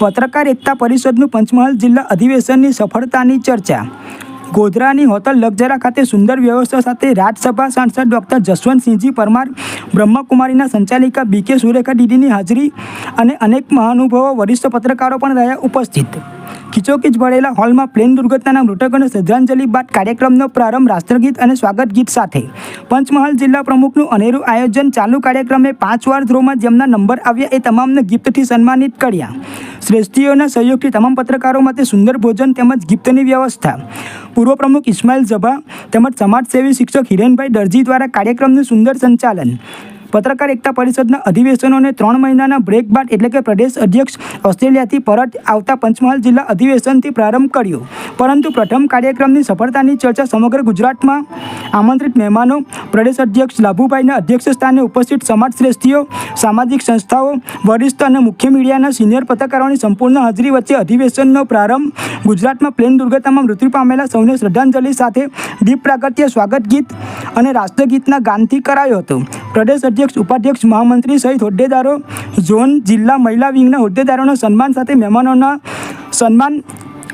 પત્રકાર એકતા પરિષદનું પંચમહાલ જિલ્લા અધિવેશનની સફળતાની ચર્ચા। ગોધરાની હોટલ લગજરા ખાતે સુંદર વ્યવસ્થા સાથે રાજ્યસભા સાંસદ ડૉક્ટર જસવંતસિંહજી પરમાર, બ્રહ્મકુમારીના સંચાલિકા BK સુરેખા દીદીની હાજરી અને અનેક મહાનુભાવો વરિષ્ઠ પત્રકારો પણ રહ્યા ઉપસ્થિત। ખીચોખીચ ભરેલા હોલમાં પ્લેન દુર્ઘટનાના મૃતકોને શ્રદ્ધાંજલિ બાદ કાર્યક્રમનો પ્રારંભ રાષ્ટ્રગીત અને સ્વાગત ગીત સાથે। પંચમહાલ જિલ્લા પ્રમુખનું અનેરું આયોજન। ચાલુ કાર્યક્રમે 5 વાર ધ્રોમાં જેમના નંબર આવ્યા એ તમામને ગિફ્ટથી સન્માનિત કર્યા। શ્રેષ્ઠીઓના સહયોગથી તમામ પત્રકારો માટે સુંદર ભોજન તેમજ ગિફ્ટની વ્યવસ્થા। પૂર્વ પ્રમુખ ઇસ્માઇલ ઝભા તેમજ સમાજસેવી શિક્ષક હિરેનભાઈ દરજી દ્વારા કાર્યક્રમનું સુંદર સંચાલન। પત્રકાર એકતા પરિષદના અધિવેશનોને 3 મહિનાના બ્રેક બાદ એટલે કે પ્રદેશ અધ્યક્ષ ઓસ્ટ્રેલિયાથી પરત આવતા પંચમહાલ જિલ્લા અધિવેશનથી પ્રારંભ કર્યો, પરંતુ પ્રથમ કાર્યક્રમની સફળતાની ચર્ચા સમગ્ર ગુજરાતમાં આમંત્રિત મહેમાનો, પ્રદેશ અધ્યક્ષ લાભુભાઈના અધ્યક્ષ સ્થાને ઉપસ્થિત સમાજશ્રેષ્ઠીઓ, સામાજિક સંસ્થાઓ, વરિષ્ઠ અને મુખ્ય મીડિયાના સિનિયર પત્રકારોની સંપૂર્ણ હાજરી વચ્ચે અધિવેશનનો પ્રારંભ। ગુજરાતમાં પ્લેન દુર્ઘટનામાં મૃત્યુ પામેલા સૌને શ્રદ્ધાંજલિ સાથે દીપ પ્રાગટ્ય, સ્વાગત ગીત અને રાષ્ટ્રગીતના ગાનથી કરાયો હતો। પ્રદેશ અધ્યક્ષ, ઉપાધ્યક્ષ, મહામંત્રી સહિત હોદ્દેદારો, ઝોન, જિલ્લા મહિલા વિંગના હોદ્દેદારોના સન્માન સાથે મહેમાનોના સન્માન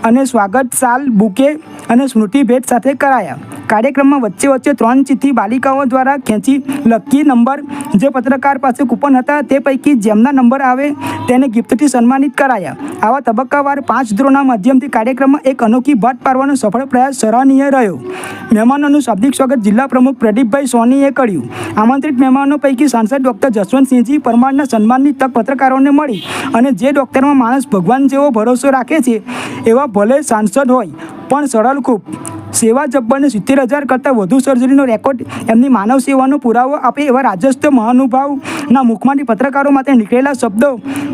અને સ્વાગત શાલ, બુકે અને સ્મૃતિ ભેટ સાથે કરાયા। કાર્યક્રમમાં વચ્ચે 3 ચિઠ્ઠી બાલિકાઓ દ્વારા ખેંચી લકી નંબર જે પત્રકાર પાસે કૂપન હતા તે પૈકી જેમના નંબર આવે તેને ગિફ્ટથી સન્માનિત કરાયા। આવા તબક્કાવાર 5 ધ્રોના માધ્યમથી કાર્યક્રમમાં એક અનોખી બાત પાડવાનો સફળ પ્રયાસ સરાહનીય રહ્યો। મહેમાનોનું શાબ્દિક સ્વાગત જિલ્લા પ્રમુખ પ્રદીપભાઈ સોનીએ કર્યું। આમંત્રિત મહેમાનો પૈકી સાંસદ ડૉક્ટર જસવંતસિંહજી પરમારના સન્માનની તક પત્રકારોને મળી અને જે ડૉક્ટરમાં માણસ ભગવાન જેવો ભરોસો રાખે છે એવા ભલે સાંસદ હોય પણ સરળ ખૂબ સેવા જબ્બરને 70,000 કરતાં વધુ સર્જરીનો રેકોર્ડ એમની માનવ સેવાનો પુરાવો આપે એવા રાજસ્થ મહાનુભાવના મુખમાંથી પત્રકારો માટે નીકળેલા શબ્દો,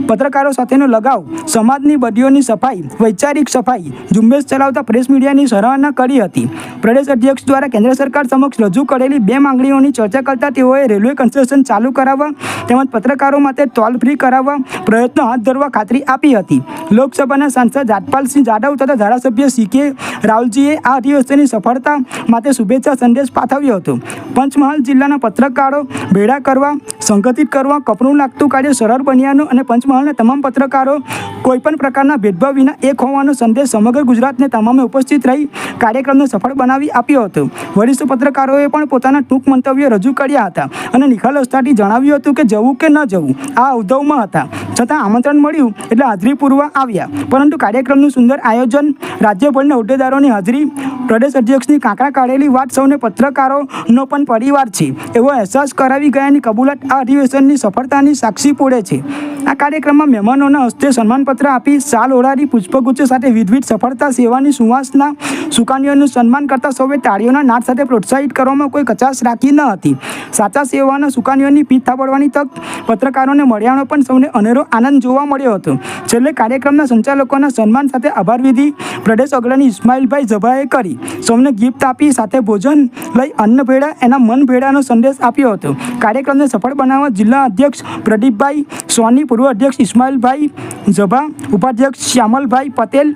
પત્રકારો સાથેનો લગાવ, સમાજની બદીઓની સફાઈ, વૈચારિક સફાઈ, ઝુંબેશ ચલાવતા પ્રેસ મીડિયાની સરાહના કરી હતી। પ્રદેશ અધ્યક્ષ દ્વારા કેન્દ્ર સરકાર સમક્ષ રજૂ કરેલી 2 માંગણીઓની ચર્ચા કરતા તેઓએ રેલવે કન્સેશન ચાલુ કરાવવા તેમજ પત્રકારો માટે ટોલ ફ્રી કરાવવા પ્રયત્નો હાથ ધરવા ખાતરી આપી હતી। લોકસભાના સાંસદ રાજપાલસિંહ જાદવ તથા ધારાસભ્ય CK રાવલજીએ આ અધિવેશનની સફળતા માટે શુભેચ્છા સંદેશ પાઠવ્યો હતો। પંચમહાલ જિલ્લાના પત્રકારો ભેળા કરવા, સંગઠિત કરવા, કપરું લાગતું કાર્ય સરળ બન્યાનો અને પંચમહાલના તમામ પત્રકારો કોઈપણ પ્રકારના ભેદભાવ વિના એક હોવાનો સંદેશ સમગ્ર ગુજરાતને તમામે ઉપસ્થિત રહી કાર્યક્રમને સફળ બનાવી આપ્યો હતો। વરિષ્ઠ પત્રકારોએ પણ પોતાના ટૂંક મંતવ્યો રજૂ કર્યા હતા અને નિખાલસતાથી જણાવ્યું હતું કે જવું કે ન જવું આ અવધવમાં હતા, છતાં આમંત્રણ મળ્યું એટલે હાજરી પૂરવા આવ્યા। પરંતુ કાર્યક્રમનું સુંદર આયોજન, રાજ્યભરના હોદ્દેદારોની હાજરી, પ્રદેશ અધ્યક્ષની કાંકરા કાઢેલી વાત સૌને પત્રકારોનો પણ પરિવાર છે એવો અહેસાસ કરાવી ગયાની કબૂલાત આ અધિવેશનની સફળતાની સાક્ષી પૂરે છે। આ કાર્યક્રમમાં મહેમાનોના હસ્તે સન્માનપત્ર આપી, શાલ ઓઢાડી, પુષ્પગુચ્છ સાથે વિવિધ સફળતા સેવાની સુવાસના સુકાનીઓનું સન્માન કરતા સૌએ તાળીઓના નાદ સાથે પ્રોત્સાહિત કરવામાં કોઈ કચાશ રાખી ન હતી। સાચા સેવાના સુકાનીઓની પીઠ થાબડવાની તક પત્રકારોને મળ્યાનો પણ સૌને અનેરો આનંદ જોવા મળ્યો હતો। છેલ્લે કાર્યક્રમના સંચાલકોના સન્માન સાથે આભાર વિધિ પ્રદેશ અગ્રણી ઇસ્માઇલભાઈ ઝભાએ કરી સૌને ગિફ્ટ આપી સાથે ભોજન લઈ અન્ન ભેળા એના મન ભેળાનો સંદેશ આપ્યો હતો। કાર્યક્રમને સફળ બનાવવા જિલ્લા અધ્યક્ષ પ્રદીપભાઈ સોની, પૂર્વ અધ્યક્ષ ઇસ્માઇલભાઈ ઝભા, ઉપાધ્યક્ષ શ્યામલભાઈ પટેલ,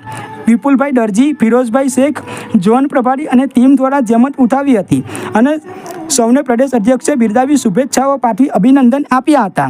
વિપુલભાઈ દરજી, ફિરોઝભાઈ શેખ, ઝોન પ્રભારી અને ટીમ દ્વારા જહેમત ઉઠાવી હતી અને સૌને પ્રદેશ અધ્યક્ષે બિરદાવી શુભેચ્છાઓ પાઠવી અભિનંદન આપ્યા હતા।